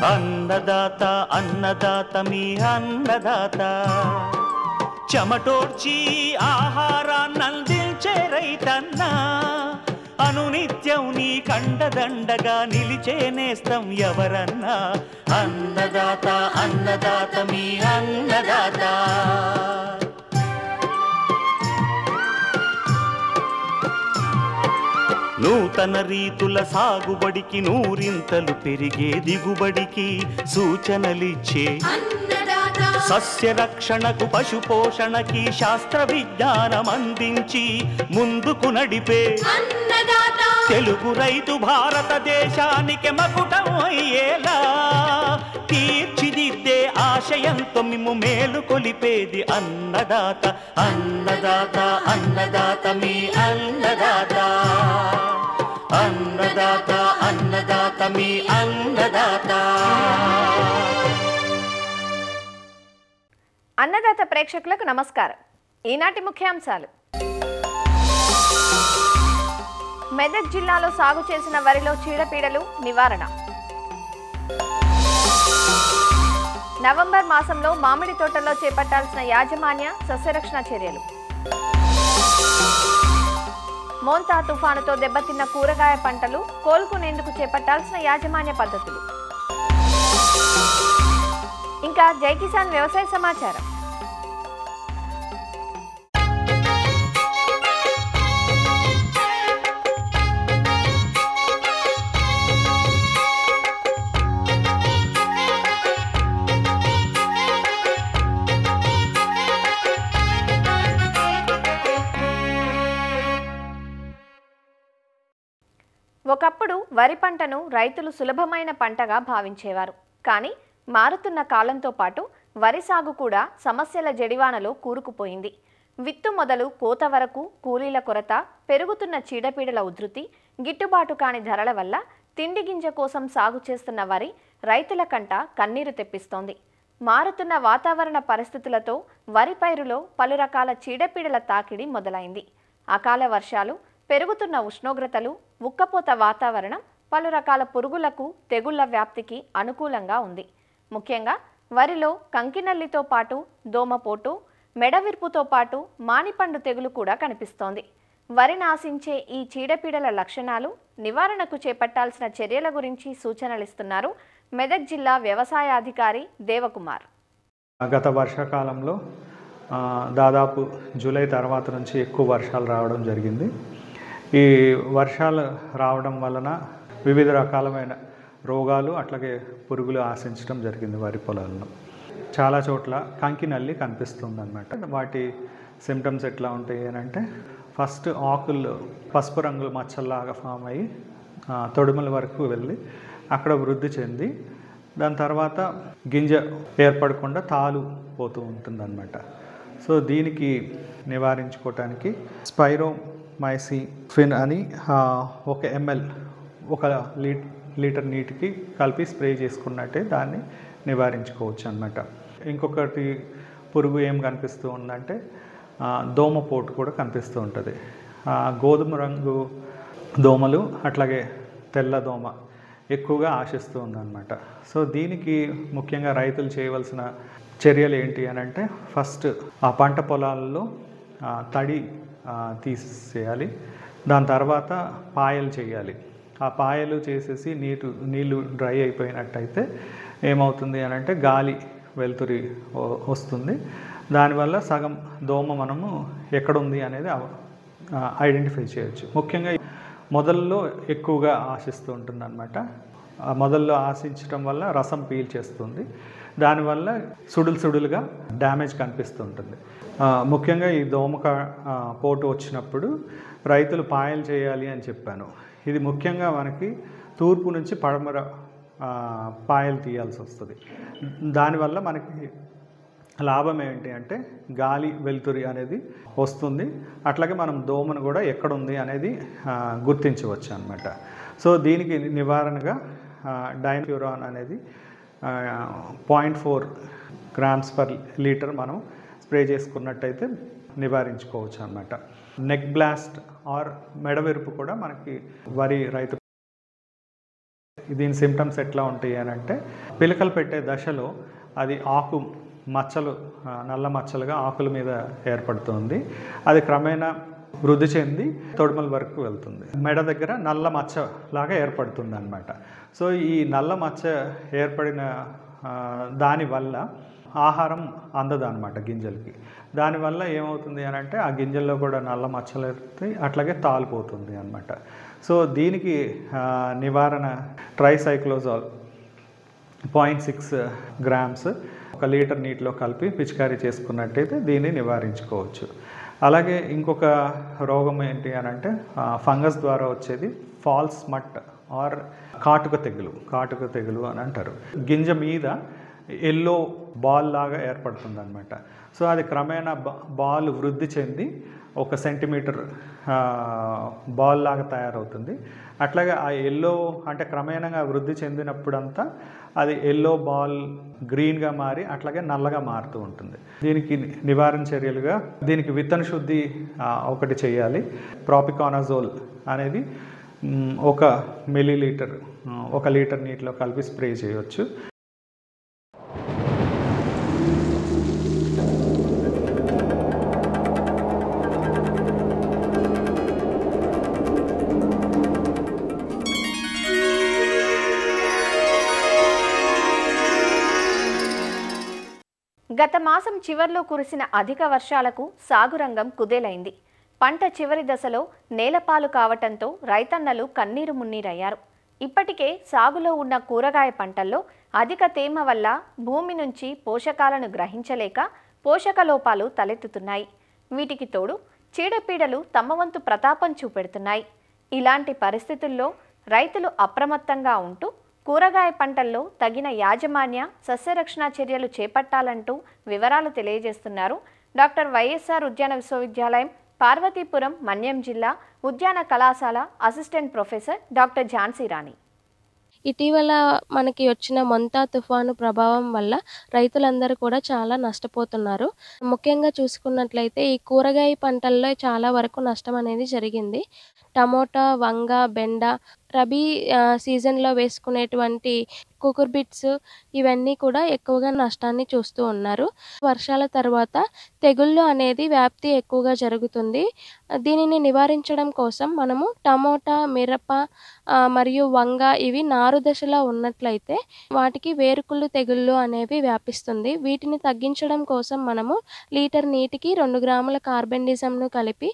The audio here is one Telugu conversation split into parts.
అన్నదాత అన్నదాత మీ అన్నదాత చెమటోడ్చి ఆహారాన్నందించే రైతన్నా అనునిత్యం నీ కండదండగా నిలిచే నేస్తం ఎవరన్నా అన్నదాత అన్నదాత మీ అన్నదాత నూతన రీతుల సాగుబడికి నూరింతలు పెరిగే దిగుబడికి సూచనలిచ్చే సస్య రక్షణకు పశు పోషణకి శాస్త్ర విజ్ఞానం అందించి ముందుకు నడిపే తెలుగు రైతు భారతదేశానికి మకుటం అయ్యేలా తీర్చిదిద్దే ఆశయంతో మిమ్ము మేలు కొలిపేది అన్నదాత అన్నదాత అన్నదాత మీ అన్నదాత అన్నదాత అన్నదాత మీ అన్నదాత. అన్నదాత ప్రేక్షకులకు నమస్కారం. ఈనాటి ముఖ్యాంశాలు: మెదక్ జిల్లాలో సాగు చేసిన వరిలో చీడపీడలు నివారణ. నవంబర్ మాసంలో మామిడి తోటల్లో చేపట్టాల్సిన యాజమాన్య సస్యరక్షణ చర్యలు. మోంతా తుఫానుతో దెబ్బతిన్న కూరగాయ పంటలు కోలుకునేందుకు చేపట్టాల్సిన యాజమాన్య పద్ధతులు. ఇంకా జై కిసాన్ వ్యవసాయ సమాచారం. ఒకప్పుడు వరి పంటను రైతులు సులభమైన పంటగా భావించేవారు. కానీ మారుతున్న కాలంతో పాటు వరి సాగు కూడా సమస్యల జడివానలో కూరుకుపోయింది. విత్తు మొదలు కోత వరకు కూలీల కొరత, పెరుగుతున్న చీడపీడల ఉధృతి, గిట్టుబాటు కాని ధరల వల్ల తిండి గింజ కోసం సాగు చేస్తున్న వరి రైతుల కంట కన్నీరు తెప్పిస్తోంది. మారుతున్న వాతావరణ పరిస్థితులతో వరి పైరులో పలు రకాల చీడపీడల తాకిడి మొదలైంది. అకాల వర్షాలు, పెరుగుతున్న ఉష్ణోగ్రతలు, ఉక్కపోత వాతావరణం పలు రకాల పురుగులకు, తెగుళ్ల వ్యాప్తికి అనుకూలంగా ఉంది. ముఖ్యంగా వరిలో కంకినల్లితో పాటు దోమపోటు, మెడవిర్పుతో పాటు మానిపండు తెగులు కూడా కనిపిస్తోంది. వరిని ఆశించే ఈ చీడపీడల లక్షణాలు, నివారణకు చేపట్టాల్సిన చర్యల గురించి సూచనలిస్తున్నారు మెదక్ జిల్లా వ్యవసాయాధికారి దేవకుమార్. గత వర్షాకాలంలో దాదాపు జూలై తర్వాత నుంచి ఎక్కువ వర్షాలు రావడం జరిగింది. ఈ వర్షాలు రావడం వలన వివిధ రకాలమైన రోగాలు అట్లాగే పురుగులు ఆశించడం జరిగింది వరి పొలాల్లో. చాలా చోట్ల కంకినల్లి కనిపిస్తుంది అన్నమాట. వాటి సిమ్టమ్స్ ఎట్లా ఉంటాయి అని అంటే, ఫస్ట్ ఆకుల్లో పసుపు రంగు మచ్చల్లాగా ఫామ్ అయ్యి తొడుమల వరకు వెళ్ళి అక్కడ వృద్ధి చెంది దాని తర్వాత గింజ ఏర్పడకుండా తాలు పోతూ ఉంటుందన్నమాట. సో దీనికి నివారించుకోవటానికి స్పైరోమైసిన్ అని 1 ml 1 లీటర్ నీటికి కలిపి స్ప్రే చేసుకున్నట్టే దాన్ని నివారించుకోవచ్చు అన్నమాట. ఇంకొకటి పురుగు ఏం కనిపిస్తూ ఉందంటే దోమపోటు కూడా కనిపిస్తూ ఉంటుంది. గోధుమ రంగు దోమలు అట్లాగే తెల్ల దోమ ఎక్కువగా ఆశిస్తూ ఉందన్నమాట. సో దీనికి ముఖ్యంగా రైతులు చేయవలసిన చర్యలు ఏంటి అని అంటే, ఫస్ట్ ఆ పంట పొలాల్లో తడి తీసేయాలి. దాని తర్వాత పాయలు చేయాలి. ఆ పాయలు చేసేసి నీళ్ళు డ్రై అయిపోయినట్టయితే ఏమవుతుంది అని అంటే గాలి వెలుతురి వస్తుంది. దానివల్ల సగం దోమ మనము ఎక్కడుంది అనేది ఐడెంటిఫై చేయొచ్చు. ముఖ్యంగా మొదల్లో ఎక్కువగా ఆశిస్తూ ఉంటుంది అన్నమాట. మొదల్లో ఆశించడం వల్ల రసం పీల్చేస్తుంది. దానివల్ల సుడులుగా డ్యామేజ్ కనిపిస్తూ ఉంటుంది. ముఖ్యంగా ఈ పోటు వచ్చినప్పుడు రైతులు పాయలు చేయాలి అని చెప్పాను. ఇది ముఖ్యంగా మనకి తూర్పు నుంచి పడమర పాయలు తీయాల్సి వస్తుంది. దానివల్ల మనకి లాభం ఏంటి అంటే గాలి వెలుతురి అనేది వస్తుంది. అట్లాగే మనం దోమను కూడా ఎక్కడుంది అనేది గుర్తించవచ్చు అన్నమాట. సో దీనికి నివారణగా డైనోఫ్యూరాన్ అనేది 0.4 grams per లీటర్ మనం స్ప్రే చేసుకున్నట్టయితే నివారించుకోవచ్చు అన్నమాట. నెక్ బ్లాస్ట్ ఆర్ మెడవెరుపు కూడా మనకి వరి రైతు దీని సిమ్టమ్స్ ఎట్లా ఉంటాయి అని అంటే పిలకలు పెట్టే దశలో అది ఆకు మచ్చలు నల్ల మచ్చలుగా ఆకుల మీద ఏర్పడుతుంది. అది క్రమేణా వృద్ధి చెంది తొడుమల వరకు వెళ్తుంది. మెడ దగ్గర నల్ల మచ్చ లాగా ఏర్పడుతుంది అన్నమాట. సో ఈ నల్ల మచ్చ ఏర్పడిన దానివల్ల ఆహారం అందదు అనమాట గింజలకి. దానివల్ల ఏమవుతుంది అని అంటే ఆ గింజల్లో కూడా నల్ల మచ్చలు ఏర్పడతాయి, అట్లాగే తాలిపోతుంది అనమాట. సో దీనికి నివారణ ట్రైసైక్లోజాల్ 0.6 గ్రామ్స్ 1 లీటర్ నీటిలో కలిపి పిచికారీ చేసుకున్నట్టయితే దీన్ని నివారించుకోవచ్చు. అలాగే ఇంకొక రోగం ఏంటి అని అంటే ఫంగస్ ద్వారా వచ్చేది ఫాల్స్ మట్ ఆర్ కాటుక తెగులు అని అంటారు. గింజ మీద ఎల్లో బాల్ లాగా ఏర్పడుతుంది అనమాట. సో అది క్రమేణా బాల్ వృద్ధి చెంది 1 సెంటీమీటర్ బాల్ లాగా తయారవుతుంది. అట్లాగే ఆ ఎల్లో అంటే క్రమేణంగా వృద్ధి చెందినప్పుడంతా అది ఎల్లో బాల్ గ్రీన్గా మారి అట్లాగే నల్లగా మారుతూ ఉంటుంది. దీనికి నివారణ చర్యలుగా దీనికి విత్తన శుద్ధి ఒకటి చేయాలి. ప్రాపికానజోల్ అనేది 1 మిల్లీలీటర్ 1 లీటర్ నీటిలో కలిపి స్ప్రే చేయవచ్చు. గత మాసం చివర్లో కురిసిన అధిక వర్షాలకు సాగురంగం కుదేలైంది. పంట చివరి దశలో నేలపాలు కావటంతో రైతన్నలు కన్నీరు మున్నీరయ్యారు. ఇప్పటికే సాగులో ఉన్న కూరగాయ పంటల్లో అధిక తేమ వల్ల భూమి నుంచి పోషకాలను గ్రహించలేక పోషక లోపాలు తలెత్తుతున్నాయి. వీటికి తోడు చీడపీడలు తమ వంతు ప్రతాపం చూపెడుతున్నాయి. ఇలాంటి పరిస్థితుల్లో రైతులు అప్రమత్తంగా ఉంటూ కూరగాయ పంటల్లో తగిన యాజమాన్య సస్యరక్షణ చర్యలు చేపట్టాలంటూ వివరాలు తెలియజేస్తున్నారు డాక్టర్ వైఎస్ఆర్ ఉద్యాన విశ్వవిద్యాలయం పార్వతీపురం మన్యం జిల్లా ఉద్యాన కళాశాల అసిస్టెంట్ ప్రొఫెసర్ డాక్టర్ ఝాన్సీ రాణి. ఇటీవల మనకి వచ్చిన మొంతా తుఫాను ప్రభావం వల్ల రైతులందరూ కూడా చాలా నష్టపోతున్నారు. ముఖ్యంగా చూసుకున్నట్లయితే ఈ కూరగాయ పంటల్లో చాలా వరకు నష్టం అనేది జరిగింది. టమోటా, వంగ, బెండ, రబీ సీజన్లో వేసుకునేటువంటి కుకుర్బిట్స్ ఇవన్నీ కూడా ఎక్కువగా నష్టాన్ని చూస్తూ ఉన్నారు. వర్షాల తర్వాత తెగుళ్ళు అనేది వ్యాప్తి ఎక్కువగా జరుగుతుంది. దీనిని నివారించడం కోసం మనము టమోటా, మిరప మరియు వంగ ఇవి నారు దశలో ఉన్నట్లయితే వాటికి వేరుకుళ్ళు తెగుళ్ళు అనేవి వ్యాపిస్తుంది. వీటిని తగ్గించడం కోసం మనము లీటర్ నీటికి 2 గ్రాముల కార్బెండిజంను కలిపి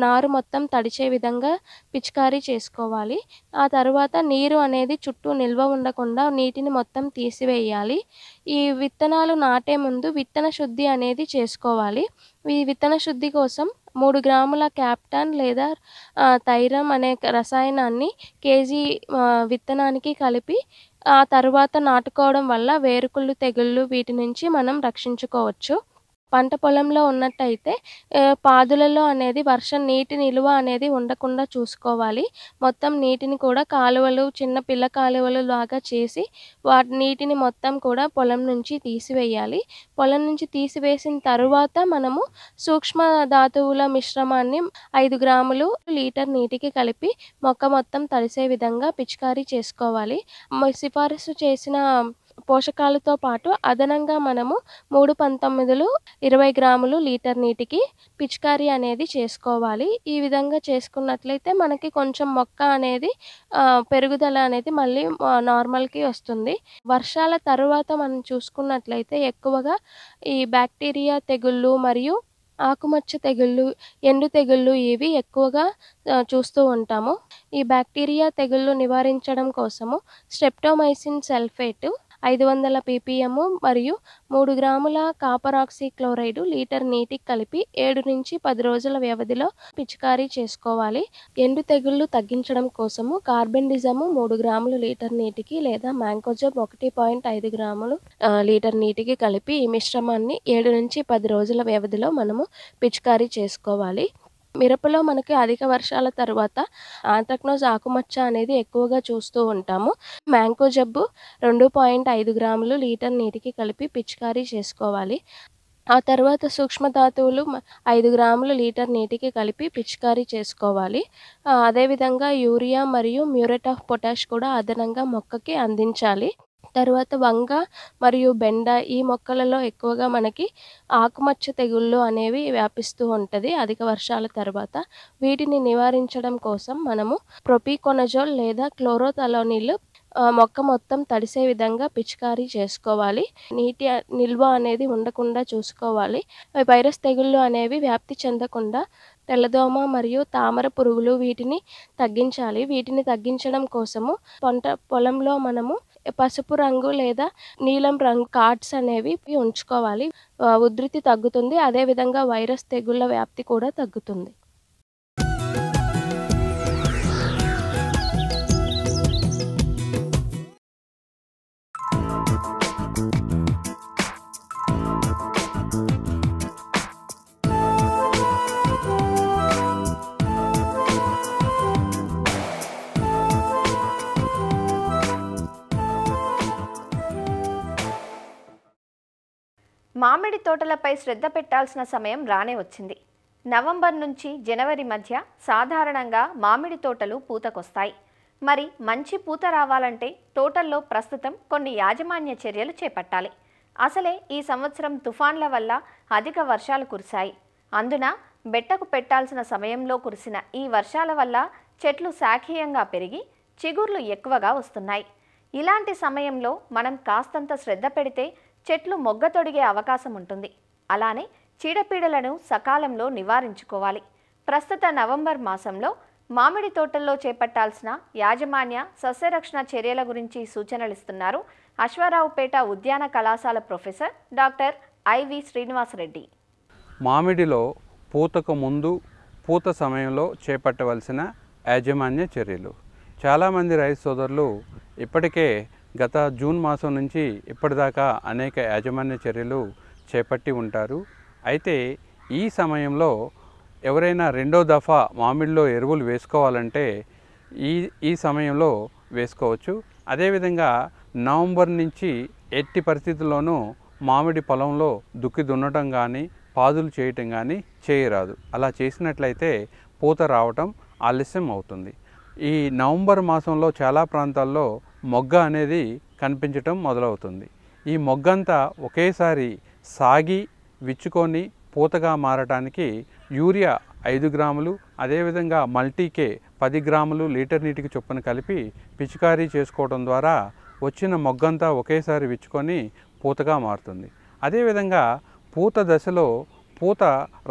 నారు మొత్తం తడిచే విధంగా పిచికారీ చేసుకోవాలి. ఆ తర్వాత నీరు అనేది చుట్టూ నిల్వ ఉండకుండా నీటిని మొత్తం తీసివేయాలి. ఈ విత్తనాలు నాటే ముందు విత్తన శుద్ధి అనేది చేసుకోవాలి. ఈ విత్తన శుద్ధి కోసం 3 గ్రాముల క్యాప్టాన్ లేదా థైరమ్ అనే రసాయనాన్ని కేజీ విత్తనానికి కలిపి ఆ తర్వాత నాటుకోవడం వల్ల వేరుకుళ్ళు తెగుళ్ళు వీటి నుంచి మనం రక్షించుకోవచ్చు. పంట పొలంలో ఉన్నట్టయితే పాదులలో అనేది వర్షం నీటి నిలువ అనేది ఉండకుండా చూసుకోవాలి. మొత్తం నీటిని కూడా కాలువలు, చిన్న పిల్ల కాలువలు లాగా చేసి వాటి నీటిని మొత్తం కూడా పొలం నుంచి తీసివేయాలి. పొలం నుంచి తీసివేసిన తరువాత మనము సూక్ష్మ ధాతువుల మిశ్రమాన్ని 5 గ్రాములు లీటర్ నీటికి కలిపి మొక్క మొత్తం తడిసే విధంగా పిచికారీ చేసుకోవాలి. సిఫారసు చేసిన పోషకాలతో పాటు అదనంగా మనము 3/19 20 గ్రాములు లీటర్ నీటికి పిచికారీ అనేది చేసుకోవాలి. ఈ విధంగా చేసుకున్నట్లయితే మనకి కొంచెం మొక్క అనేది పెరుగుదల అనేది మళ్ళీ నార్మల్కి వస్తుంది. వర్షాల తరువాత మనం చూసుకున్నట్లయితే ఎక్కువగా ఈ బ్యాక్టీరియా తెగుళ్ళు మరియు ఆకుమచ్చ తెగుళ్ళు, ఎండు తెగుళ్ళు ఇవి ఎక్కువగా చూస్తూ ఉంటాము. ఈ బ్యాక్టీరియా తెగుళ్ళు నివారించడం కోసము స్ట్రెప్టోమైసిన్ సల్ఫేట్ 500 ppm మరియు 3 గ్రాముల కాపర్ ఆక్సీక్లోరైడ్ లీటర్ నీటికి కలిపి 7 నుంచి 10 రోజుల వ్యవధిలో పిచికారీ చేసుకోవాలి. ఎండు తెగుళ్ళు తగ్గించడం కోసము కార్బెండిజము 3 గ్రాములు లీటర్ నీటికి లేదా మ్యాంకోజబ్ 1.5 గ్రాములు లీటర్ నీటికి కలిపి ఈ మిశ్రమాన్ని 7 నుంచి 10 రోజుల వ్యవధిలో మనము పిచికారీ చేసుకోవాలి. మిరపలో మనకి అధిక వర్షాల తర్వాత ఆంత్రాక్నోజ్ ఆకుమచ్చ అనేది ఎక్కువగా చూస్తూ ఉంటాము. మ్యాంకోజబ్ 2.5 గ్రాములు లీటర్ నీటికి కలిపి పిచికారీ చేసుకోవాలి. ఆ తర్వాత సూక్ష్మధాతువులు 5 గ్రాములు లీటర్ నీటికి కలిపి పిచికారీ చేసుకోవాలి. అదేవిధంగా యూరియా మరియు మ్యూరేట్ ఆఫ్ పొటాష్ కూడా అదనంగా మొక్కకి అందించాలి. తర్వాత వంగ మరియు బెండ ఈ మొక్కలలో ఎక్కువగా మనకి ఆకుమచ్చ తెగుళ్ళు అనేవి వ్యాపిస్తూ ఉంటది అధిక వర్షాల తర్వాత. వీటిని నివారించడం కోసం మనము ప్రొపికొనజోల్ లేదా క్లోరోథలోనిల్ మొక్క మొత్తం తడిసే విధంగా పిచికారీ చేసుకోవాలి. నీటి నిల్వ అనేది ఉండకుండా చూసుకోవాలి. వైరస్ తెగుళ్ళు అనేవి వ్యాప్తి చెందకుండా తెల్లదోమ మరియు తామర పురుగులు వీటిని తగ్గించాలి. వీటిని తగ్గించడం కోసము పొలంలో మనము పసుపు రంగు లేదా నీలం రంగు కార్డ్స్ అనేవి ఉంచుకోవాలి. ఉధృతి తగ్గుతుంది. అదేవిధంగా వైరస్ తెగుళ్ళ వ్యాప్తి కూడా తగ్గుతుంది. మామిడి తోటలపై శ్రద్ధ పెట్టాల్సిన సమయం రానే వచ్చింది. నవంబర్ నుంచి జనవరి మధ్య సాధారణంగా మామిడి తోటలు పూతకొస్తాయి. మరి మంచి పూత రావాలంటే తోటల్లో ప్రస్తుతం కొన్ని యాజమాన్య చర్యలు చేపట్టాలి. అసలే ఈ సంవత్సరం తుఫాన్ల వల్ల అధిక వర్షాలు కురిశాయి. అందున బెట్టకు పెట్టాల్సిన సమయంలో కురిసిన ఈ వర్షాల వల్ల చెట్లు శాఖీయంగా పెరిగి చిగుర్లు ఎక్కువగా వస్తున్నాయి. ఇలాంటి సమయంలో మనం కాస్తంత శ్రద్ధ పెడితే చెట్లు మొగ్గ తొడిగే అవకాశం ఉంటుంది. అలానే చీడపీడలను సకాలంలో నివారించుకోవాలి. ప్రస్తుత నవంబర్ మాసంలో మామిడి తోటల్లో చేపట్టాల్సిన యాజమాన్య సస్యరక్షణ చర్యల గురించి సూచనలిస్తున్నారు అశ్వారావుపేట ఉద్యాన కళాశాల ప్రొఫెసర్ డాక్టర్ ఐవి శ్రీనివాసరెడ్డి. మామిడిలో పూతకు ముందు పూత సమయంలో చేపట్టవలసిన యాజమాన్య చర్యలు. చాలామంది రైతు సోదరులు ఇప్పటికే గత జూన్ మాసం నుంచి ఇప్పటిదాకా అనేక యాజమాన్య చర్యలు చేపట్టి ఉంటారు. అయితే ఈ సమయంలో ఎవరైనా రెండో దఫా మామిడిలో ఎరువులు వేసుకోవాలంటే ఈ సమయంలో వేసుకోవచ్చు. అదేవిధంగా నవంబర్ నుంచి ఎట్టి పరిస్థితుల్లోనూ మామిడి పొలంలో దుక్కి దున్నటం కానీ పాదులు చేయటం కానీ చేయరాదు. అలా చేసినట్లయితే పూత రావటం ఆలస్యం అవుతుంది. ఈ నవంబర్ మాసంలో చాలా ప్రాంతాల్లో మొగ్గ అనేది కనిపించటం మొదలవుతుంది. ఈ మొగ్గంతా ఒకేసారి సాగి విచ్చుకొని పూతగా మారటానికి యూరియా 5 గ్రాములు అదేవిధంగా మల్టీకే 10 గ్రాములు లీటర్ నీటికి చొప్పున కలిపి పిచికారీ చేసుకోవడం ద్వారా వచ్చిన మొగ్గంతా ఒకేసారి విచ్చుకొని పూతగా మారుతుంది. అదేవిధంగా పూత దశలో పూత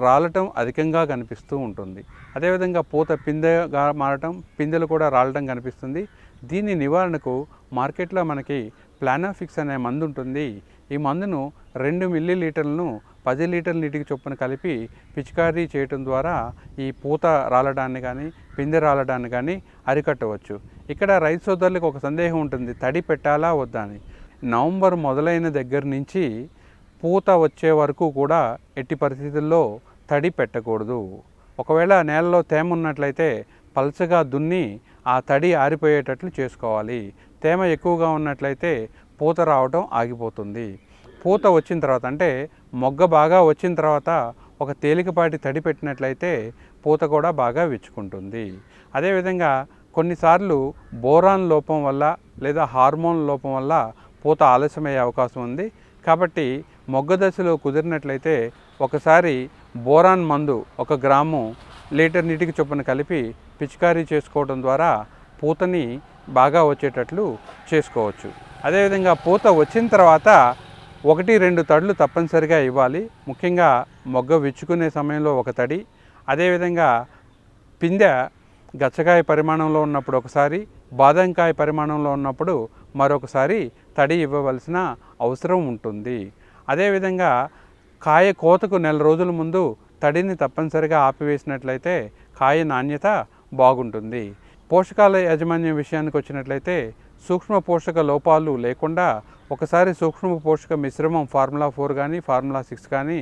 రాలటం అధికంగా కనిపిస్తూ ఉంటుంది. అదేవిధంగా పూత పిందెగా మారటం, పిందెలు కూడా రాలటం కనిపిస్తుంది. దీని నివారణకు మార్కెట్లో మనకి ప్లానాఫిక్స్ అనే మందు ఉంటుంది. ఈ మందును 2 మిల్లీలీటర్లను 10 లీటర్ల నీటికి చొప్పున కలిపి పిచికారీ చేయటం ద్వారా ఈ పూత రాలడాన్ని కానీ పిందె రాలడాన్ని కానీ అరికట్టవచ్చు. ఇక్కడ రైతు సోదరులకు ఒక సందేహం ఉంటుంది, తడి పెట్టాలా వద్దా అని. నవంబర్ మొదలైన దగ్గర నుంచి పూత వచ్చే వరకు కూడా ఎట్టి పరిస్థితుల్లో తడి పెట్టకూడదు. ఒకవేళ నేలలో తేమ ఉన్నట్లయితే పల్చగా దున్ని ఆ తడి ఆరిపోయేటట్లు చేసుకోవాలి. తేమ ఎక్కువగా ఉన్నట్లయితే పూత రావటం ఆగిపోతుంది. పూత వచ్చిన తర్వాత అంటే మొగ్గ బాగా వచ్చిన తర్వాత ఒక తేలికపాటి తడి పెట్టినట్లయితే పూత కూడా బాగా విచ్చుకుంటుంది. అదేవిధంగా కొన్నిసార్లు బోరాన్ లోపం వల్ల లేదా హార్మోన్ లోపం వల్ల పూత ఆలస్యమయ్యే అవకాశం ఉంది. కాబట్టి మొగ్గ దశలో కుదిరినట్లయితే ఒకసారి బోరాన్ మందు 1 గ్రాము లీటర్ నీటికి చొప్పున కలిపి పిచికారీ చేసుకోవడం ద్వారా పూతని బాగా వచ్చేటట్లు చేసుకోవచ్చు. అదేవిధంగా పూత వచ్చిన తర్వాత 1-2 తడులు తప్పనిసరిగా ఇవ్వాలి. ముఖ్యంగా మొగ్గ విచ్చుకునే సమయంలో 1 తడి, అదేవిధంగా పిందె గచ్చకాయ పరిమాణంలో ఉన్నప్పుడు ఒకసారి, బాదంకాయ పరిమాణంలో ఉన్నప్పుడు మరొకసారి తడి ఇవ్వవలసిన అవసరం ఉంటుంది. అదేవిధంగా కాయ కోతకు 1 నెల రోజుల ముందు తడిని తప్పనిసరిగా ఆపివేసినట్లయితే కాయ నాణ్యత బాగుంటుంది. పోషకాల యాజమాన్యం విషయానికి వచ్చినట్లయితే సూక్ష్మ పోషక లోపాలు లేకుండా ఒకసారి సూక్ష్మ పోషక మిశ్రమం ఫార్ములా 4 కానీ ఫార్ములా 6 కానీ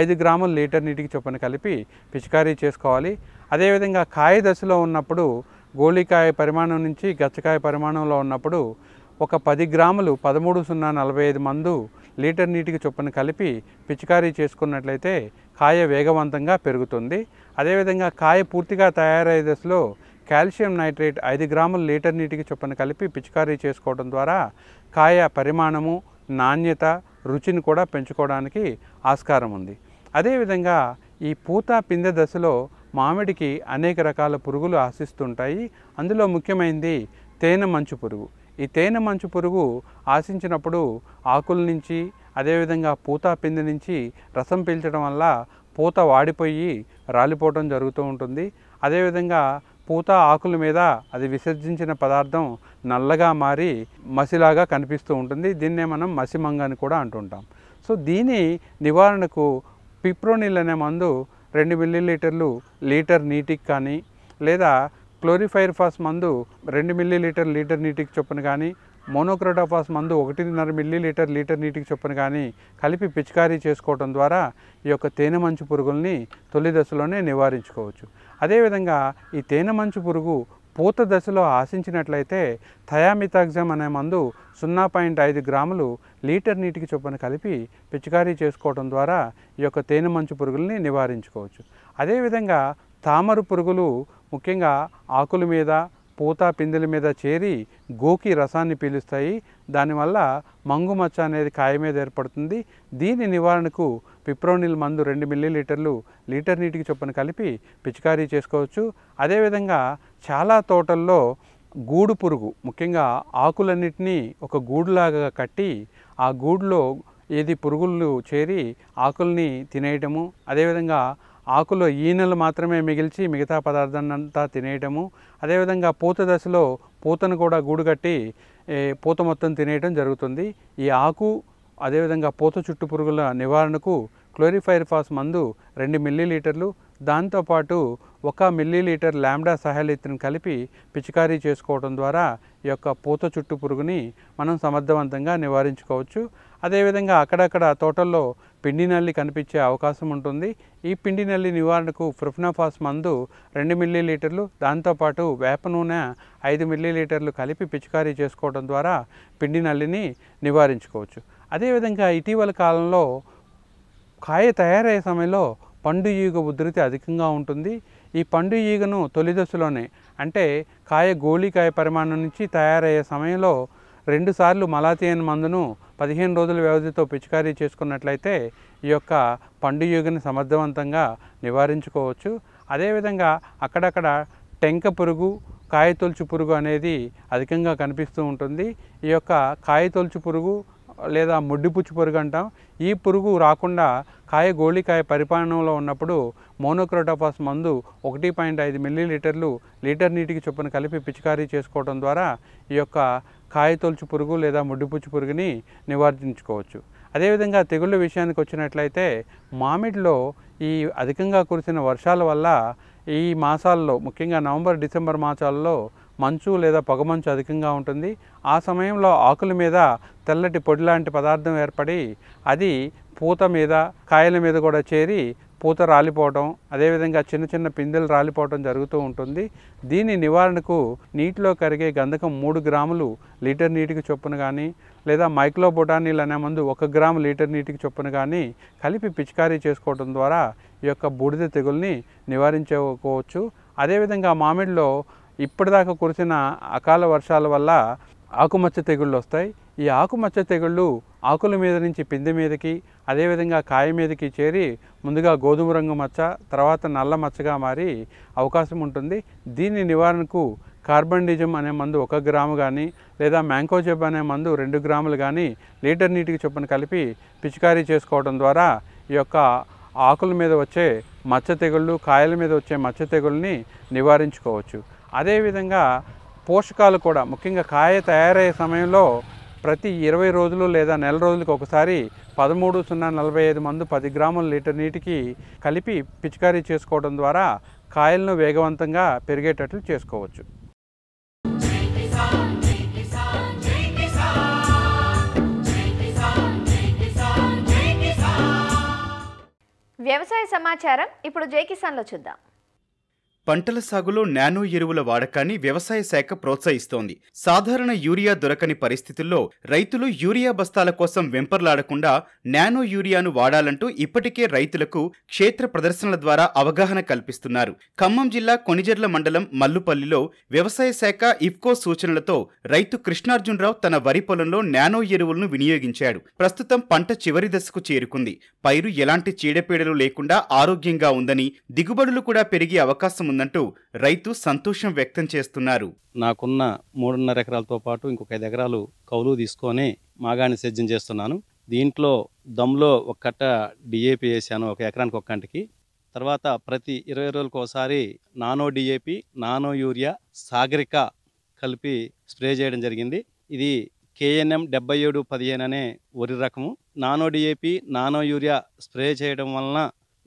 5 గ్రాముల లీటర్ నీటికి చొప్పున కలిపి పిచికారీ చేసుకోవాలి. అదేవిధంగా కాయ దశలో ఉన్నప్పుడు గోళికాయ పరిమాణం నుంచి గచ్చకాయ పరిమాణంలో ఉన్నప్పుడు ఒక 10 గ్రాములు 13-0-45 మందు లీటర్ నీటికి చొప్పున కలిపి పిచికారీ చేసుకున్నట్లయితే కాయ వేగవంతంగా పెరుగుతుంది. అదేవిధంగా కాయ పూర్తిగా తయారయ్యే దశలో కాల్షియం నైట్రేట్ 5 గ్రాములు లీటర్ నీటికి చొప్పున కలిపి పిచికారీ చేసుకోవడం ద్వారా కాయ పరిమాణము, నాణ్యత, రుచిని కూడా పెంచుకోవడానికి ఆస్కారం ఉంది. అదేవిధంగా ఈ పూత పిందె దశలో మామిడికి అనేక రకాల పురుగులు ఆశిస్తుంటాయి. అందులో ముఖ్యమైనది తేనె మంచు పురుగు. ఈ తేనె మంచు పురుగు ఆశించినప్పుడు ఆకుల నుంచి అదేవిధంగా పూత పిందె నుంచి రసం పీల్చడం వల్ల పూత వాడిపోయి రాలిపోవడం జరుగుతూ ఉంటుంది. అదేవిధంగా పూత ఆకుల మీద అది విసర్జించిన పదార్థం నల్లగా మారి మసిలాగా కనిపిస్తూ ఉంటుంది. దీన్నే మనం మసిమంగ అని కూడా అంటుంటాం. సో దీని నివారణకు పిప్రోనిల్ అనే మందు 2 మిల్లీలీటర్లు లీటర్ నీటికి కానీ, లేదా క్లోరిఫైర్ఫాస్ మందు 2 మిల్లీలీటర్ లీటర్ నీటికి చొప్పున కానీ, మోనోక్రోటోఫాస్ మందు 1.5 మిల్లీలీటర్ లీటర్ నీటికి చొప్పున కానీ కలిపి పిచికారీ చేసుకోవడం ద్వారా ఈ యొక్క తేనె మంచు పురుగుల్ని తొలి దశలోనే నివారించుకోవచ్చు. అదేవిధంగా ఈ తేనె మంచు పురుగు పూత దశలో ఆశించినట్లయితే థయామిథాక్సమ్ అనే మందు 0.5 గ్రాములు లీటర్ నీటికి చొప్పున కలిపి పిచికారీ చేసుకోవడం ద్వారా ఈ యొక్క తేనె మంచు పురుగుల్ని నివారించుకోవచ్చు. అదేవిధంగా తామర పురుగులు ముఖ్యంగా ఆకుల మీద, పూత పిందెల మీద చేరి గోకి రసాన్ని పీలుస్తాయి. దానివల్ల మంగుమచ్చ అనేది కాయ మీద ఏర్పడుతుంది. దీని నివారణకు పిప్రోనిల్ మందు 2 మిల్లీలీటర్లు లీటర్ నీటికి చొప్పున కలిపి పిచికారీ చేసుకోవచ్చు. అదేవిధంగా చాలా తోటల్లో గూడు పురుగు ముఖ్యంగా ఆకులన్నిటినీ ఒక గూడులాగా కట్టి ఆ గూడులో ఏది పురుగులు చేరి ఆకుల్ని తినేయటము, అదేవిధంగా ఆకులో ఈనెలు మాత్రమే మిగిల్చి మిగతా పదార్థాన్ని అంతా తినేయటము, అదేవిధంగా పూత దశలో పూతను కూడా గూడు కట్టి పూత మొత్తం తినేయటం జరుగుతుంది. ఈ ఆకు అదేవిధంగా పూత చుట్టు పురుగుల నివారణకు క్లోరిఫైర్ఫాస్ మందు 2 మిల్లీలీటర్లు, దాంతోపాటు 1 మిల్లీలీటర్ లాంబ్డా సహాలిత్రిని కలిపి పిచికారీ చేసుకోవడం ద్వారా ఈ యొక్క పూత చుట్టు పురుగుని మనం సమర్థవంతంగా నివారించుకోవచ్చు. అదేవిధంగా అక్కడక్కడ తోటల్లో పిండి నల్లి కనిపించే అవకాశం ఉంటుంది. ఈ పిండి నల్లి నివారణకు ప్రొఫెనాఫాస్ మందు 2 మిల్లీలీటర్లు, దాంతోపాటు వేప నూనె 5 మిల్లీలీటర్లు కలిపి పిచికారీ చేసుకోవడం ద్వారా పిండి నల్లిని నివారించుకోవచ్చు. అదేవిధంగా ఇటీవల కాలంలో కాయ తయారయ్యే సమయంలో పండు ఈగ ఉధృతి అధికంగా ఉంటుంది. ఈ పండు ఈగను తొలి దశలోనే అంటే కాయ గోళీకాయ పరిమాణం నుంచి తయారయ్యే సమయంలో 2 సార్లు మలాథియన్ మందును 15 రోజుల వ్యవధితో పిచికారీ చేసుకున్నట్లయితే ఈ యొక్క పండు ఈగని సమర్థవంతంగా నివారించుకోవచ్చు. అదేవిధంగా అక్కడక్కడ టెంక పురుగు, కాయతొలుచు పురుగు అనేది అధికంగా కనిపిస్తూ ఉంటుంది. ఈ యొక్క కాయతొలుచు పురుగు లేదా ముడ్డిపుచ్చు పురుగు అంటాం. ఈ పురుగు రాకుండా కాయ గోళికాయ పరిపాలనలో ఉన్నప్పుడు మోనోక్రోటోఫాస్ మందు 1.5 మిల్లీలీటర్లు లీటర్ నీటికి చొప్పున కలిపి పిచికారీ చేసుకోవడం ద్వారా ఈ యొక్క కాయతొలుచు పురుగు లేదా ముడ్డిపుచ్చు పురుగుని నివారించుకోవచ్చు. అదేవిధంగా తెగుళ్ళ విషయానికి వచ్చినట్లయితే మామిడిలో ఈ అధికంగా కురిసిన వర్షాల వల్ల ఈ మాసాల్లో ముఖ్యంగా నవంబర్, డిసెంబర్ మాసాల్లో మంచు లేదా పొగమంచు అధికంగా ఉంటుంది. ఆ సమయంలో ఆకుల మీద తెల్లటి పొడి లాంటి పదార్థం ఏర్పడి అది పూత మీద, కాయల మీద కూడా చేరి పూత రాలిపోవడం, అదేవిధంగా చిన్న చిన్న పిందెలు రాలిపోవడం జరుగుతూ ఉంటుంది. దీని నివారణకు నీటిలో కరిగే గంధకం 3 గ్రాములు లీటర్ నీటికి చొప్పున కానీ, లేదా మైక్లోబొటానిల్ అనే మందు 1 గ్రాము లీటర్ నీటికి చొప్పున కానీ కలిపి పిచికారీ చేసుకోవడం ద్వారా ఈ యొక్క బూడిద తెగుల్ని నివారించుకోవచ్చు. అదేవిధంగా మామిడిలో ఇప్పటిదాకా కురిసిన అకాల వర్షాల వల్ల ఆకుమచ్చ తెగుళ్ళు వస్తాయి. ఈ ఆకుమచ్చ తెగుళ్ళు ఆకుల మీద నుంచి పిందె మీదకి, అదేవిధంగా కాయ మీదకి చేరి ముందుగా గోధుమ రంగు మచ్చ, తర్వాత నల్ల మచ్చగా మారి అవకాశం ఉంటుంది. దీని నివారణకు కార్బండిజం అనే మందు 1 గ్రాము కానీ, లేదా మ్యాంకోజెబ్ అనే మందు 2 గ్రాములు కానీ లీటర్ నీటికి చొప్పున కలిపి పిచికారీ చేసుకోవడం ద్వారా ఈ యొక్క ఆకుల మీద వచ్చే మచ్చ తెగుళ్ళు, కాయల మీద వచ్చే మచ్చ తెగుల్ని నివారించుకోవచ్చు. అదేవిధంగా పోషకాలు కూడా ముఖ్యంగా కాయ తయారయ్యే సమయంలో ప్రతి 20 రోజులు లేదా నెల రోజులకు ఒకసారి 13-0-45 మందు 10 గ్రాముల లీటర్ నీటికి కలిపి పిచికారీ చేసుకోవడం ద్వారా కాయలను వేగవంతంగా పెరిగేటట్లు చేసుకోవచ్చు. వ్యవసాయ సమాచారం ఇప్పుడు జై కిసాన్లో చూద్దాం. పంటల సాగులో నానో ఎరువుల వాడకాన్ని వ్యవసాయ శాఖ ప్రోత్సహిస్తోంది. సాధారణ యూరియా దొరకని పరిస్థితుల్లో రైతులు యూరియా బస్తాల కోసం వెంపర్లాడకుండా నానో యూరియాను వాడాలంటూ ఇప్పటికే రైతులకు క్షేత్ర ప్రదర్శనల ద్వారా అవగాహన కల్పిస్తున్నారు. ఖమ్మం జిల్లా కొణిజర్ల మండలం మల్లుపల్లిలో వ్యవసాయ శాఖ ఇఫ్కో సూచనలతో రైతు కృష్ణార్జునరావు తన వరి పొలంలో నానో ఎరువులను వినియోగించాడు. ప్రస్తుతం పంట చివరి దశకు చేరుకుంది. పైరు ఎలాంటి చీడపీడలు లేకుండా ఆరోగ్యంగా ఉందని, దిగుబడులు కూడా పెరిగే అవకాశం ఉందంటూ రైతు సంతోషం వ్యక్తం చేస్తున్నారు. నాకున్న 3.5 ఎకరాలతో పాటు ఇంకొక 5 ఎకరాలు కౌలు తీసుకొని మాగాణి సేద్యం చేస్తున్నాను. దీంట్లో దమ్లో ఒక కట్ట డిఏపి వేసాను, ఒక ఎకరానికి ఒక కంటికి. తర్వాత ప్రతి 20 రోజులకు ఒకసారి nano DAP, nano urea, Sagarika కలిపి స్ప్రే చేయడం జరిగింది. ఇది KNM 7715 అనే వరి రకము. Nano DAP, nano urea spray చేయడం వలన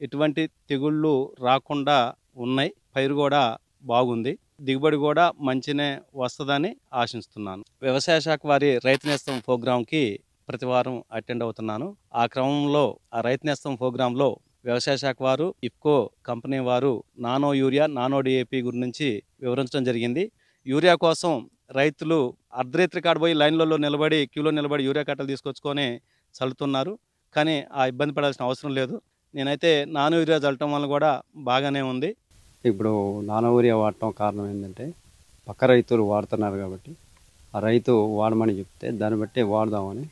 ఎటువంటి తెగుళ్ళు రాకుండా ఉన్నాయి. పైరు కూడా బాగుంది, దిగుబడి కూడా మంచినే వస్తుందని ఆశిస్తున్నాను. వ్యవసాయ శాఖ వారి రైతు నేస్తం ప్రోగ్రాంకి ప్రతి వారం అటెండ్ అవుతున్నాను. ఆ క్రమంలో ఆ రైతు నేస్తం ప్రోగ్రాంలో వ్యవసాయ శాఖ వారు, ఇఫ్కో కంపెనీ వారు నానో యూరియా, నానో డిఏపి గురించి వివరించడం జరిగింది. యూరియా కోసం రైతులు అర్ధరాత్రి కాడ పోయి లైన్లలో నిలబడి, క్యూలో నిలబడి యూరియా కట్టలు తీసుకొచ్చుకొని చల్లుతున్నారు. కానీ ఆ ఇబ్బంది పడాల్సిన అవసరం లేదు. నేనైతే నానో యూరియా చల్లటం వల్ల కూడా బాగానే ఉంది. ఇప్పుడు నానో యూరియా వాడటం కారణం ఏంటంటే పక్క రైతులు వాడుతున్నారు కాబట్టి ఆ రైతు వాడమని చెప్తే దాన్ని బట్టి వాడదామని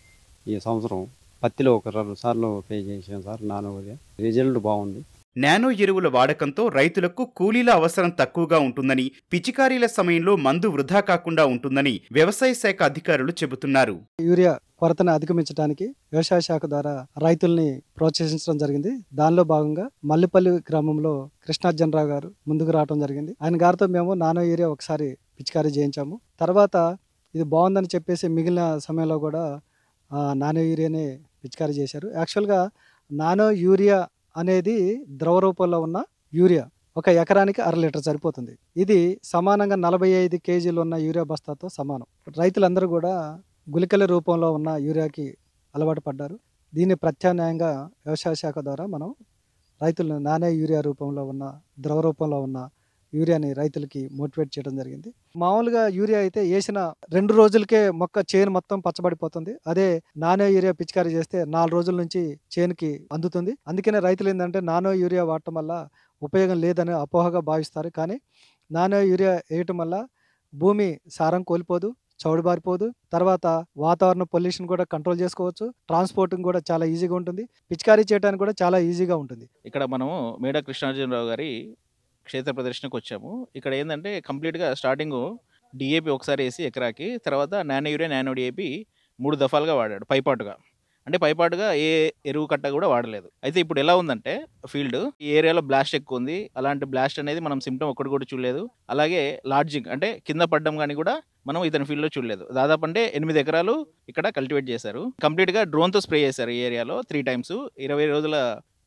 ఈ సంవత్సరం పత్తిలో ఒక 2 సార్లు పే చేసాం సార్. నానో యూరియా రిజల్ట్ బాగుంది. నానో ఎరువుల వాడకంతో రైతులకు కూలీల అవసరం తక్కువగా ఉంటుందని, పిచికారీల సమయంలో మందు వృధా కాకుండా ఉంటుందని వ్యవసాయ శాఖ అధికారులు చెబుతున్నారు. యూరియా కొరతను అధిగమించడానికి వ్యవసాయ శాఖ ద్వారా రైతుల్ని ప్రోత్సహించడం జరిగింది. దానిలో భాగంగా మల్లిపల్లి గ్రామంలో కృష్ణార్జునరావు గారు ముందుకు రావడం జరిగింది. ఆయన గారితో మేము నానో యూరియా ఒకసారి పిచికారీ చేయించాము. తర్వాత ఇది బాగుందని చెప్పేసి మిగిలిన సమయంలో కూడా నానో యూరియానే పిచికారీ చేశారు. యాక్చువల్గా నానో యూరియా అనేది ద్రవ రూపంలో ఉన్న యూరియా ఒక ఎకరానికి 1/2 లీటర్ సరిపోతుంది. ఇది సమానంగా 45 కేజీలు ఉన్న యూరియా బస్తాతో సమానం. రైతులందరూ కూడా గుళికల రూపంలో ఉన్న యూరియాకి అలవాటు పడ్డారు. దీన్ని ప్రత్యామ్నాయంగా వ్యవసాయ శాఖ ద్వారా మనం రైతులను నానో యూరియా రూపంలో ఉన్న, ద్రవ రూపంలో ఉన్న యూరియాని రైతులకి మోటివేట్ చేయడం జరిగింది. మామూలుగా యూరియా అయితే వేసిన 2 రోజులకే మొక్క చేను మొత్తం పచ్చబడిపోతుంది. అదే నానో యూరియా పిచికారీ చేస్తే 4 రోజుల నుంచి చేనుకి అందుతుంది. అందుకనే రైతులు ఏంటంటే నానో యూరియా వాడటం వల్ల ఉపయోగం లేదని అపోహగా భావిస్తారు. కానీ నానో యూరియా వేయటం వల్ల భూమి సారం కోల్పోదు, చౌడుబారిపోదు. తర్వాత వాతావరణ పొల్యూషన్ కూడా కంట్రోల్ చేసుకోవచ్చు. ట్రాన్స్పోర్టింగ్ కూడా చాలా ఈజీగా ఉంటుంది. పిచికారీ చేయడానికి కూడా చాలా ఈజీగా ఉంటుంది. ఇక్కడ మనము మేడా కృష్ణార్జునరావు గారి క్షేత్ర ప్రదర్శనకు వచ్చాము. ఇక్కడ ఏంటంటే కంప్లీట్గా స్టార్టింగ్ డిఏపి ఒకసారి వేసి ఎకరాకి, తర్వాత నానో యూరియా, నానో డిఏపి 3 దఫాలుగా వాడాడు పైపాటుగా. అంటే పైపాటుగా ఏ ఎరువు కట్ట కూడా వాడలేదు. అయితే ఇప్పుడు ఎలా ఉందంటే ఫీల్డ్ ఈ ఏరియాలో బ్లాస్ట్ ఎక్కువ ఉంది. అలాంటి బ్లాస్ట్ అనేది మనం సిమ్టమ్ ఒక్కటి కూడా చూడలేదు. అలాగే లాడ్జింగ్ అంటే కింద పడ్డం కానీ కూడా మనం ఇతని ఫీల్డ్లో చూడలేదు. దాదాపు అంటే 8 ఎకరాలు ఇక్కడ కల్టివేట్ చేశారు. కంప్లీట్గా డ్రోన్తో స్ప్రే చేశారు ఈ ఏరియాలో 3 టైమ్స్ 20 రోజుల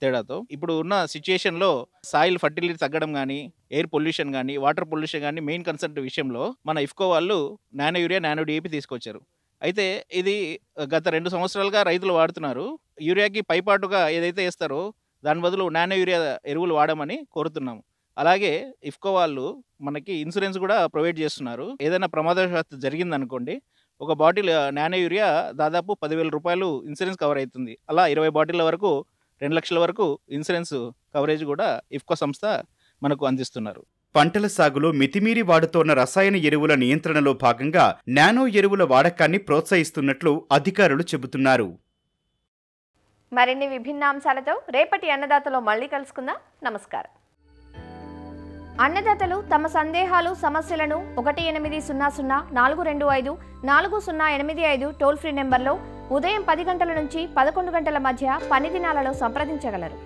తేడాతో. ఇప్పుడు ఉన్న సిచ్యుయేషన్లో సాయిల్ ఫర్టిలిటీ తగ్గడం కానీ, ఎయిర్ పొల్యూషన్ కానీ, వాటర్ పొల్యూషన్ కానీ మెయిన్ కన్సర్న్ విషయంలో మన ఇఫ్కో వాళ్ళు నానో యూరియా, నానో డిఏపి తీసుకొచ్చారు. అయితే ఇది గత 2 సంవత్సరాలుగా రైతులు వాడుతున్నారు. యూరియాకి పైపాటుగా ఏదైతే వేస్తారో దాని బదులు నానో యూరియా ఎరువులు వాడమని కోరుతున్నాము. అలాగే ఇఫ్కో వాళ్ళు మనకి ఇన్సూరెన్స్ కూడా ప్రొవైడ్ చేస్తున్నారు. ఏదైనా ప్రమాదవశాత్తు జరిగిందనుకోండి, ఒక బాటిల్ నానో యూరియా దాదాపు 10,000 రూపాయలు ఇన్సూరెన్స్ కవర్ అవుతుంది. అలా 20 బాటిళ్ళ వరకు 2 లక్షల వరకు ఇన్సూరెన్స్ కవరేజ్ కూడా ఇఫ్కో సంస్థ మనకు అందిస్తున్నారు. పంటల సాగులో మితిమీరి వాడుతోన్న రసాయన ఎరువుల నియంత్రణలో భాగంగా నానో ఎరువుల వాడకాన్ని ప్రోత్సహిస్తున్నట్లు అధికారులు చెబుతున్నారు. మరిన్ని విభిన్న అంశాలతో రేపటి అన్నదాతలో మళ్ళీ కలుసుకుందాం. నమస్కారం. అన్నదాతలు తమ సందేహాలు, సమస్యలను 1800-425-4085 టోల్ ఫ్రీ నెంబర్లో ఉదయం 10 గంటల నుంచి 11 గంటల మధ్య పని దినాలలో సంప్రదించగలరు.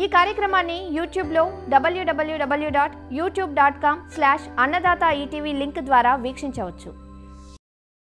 ఈ కార్యక్రమాన్ని యూట్యూబ్లో www.youtube.com/annadaata ETV లింక్ ద్వారా వీక్షించవచ్చు.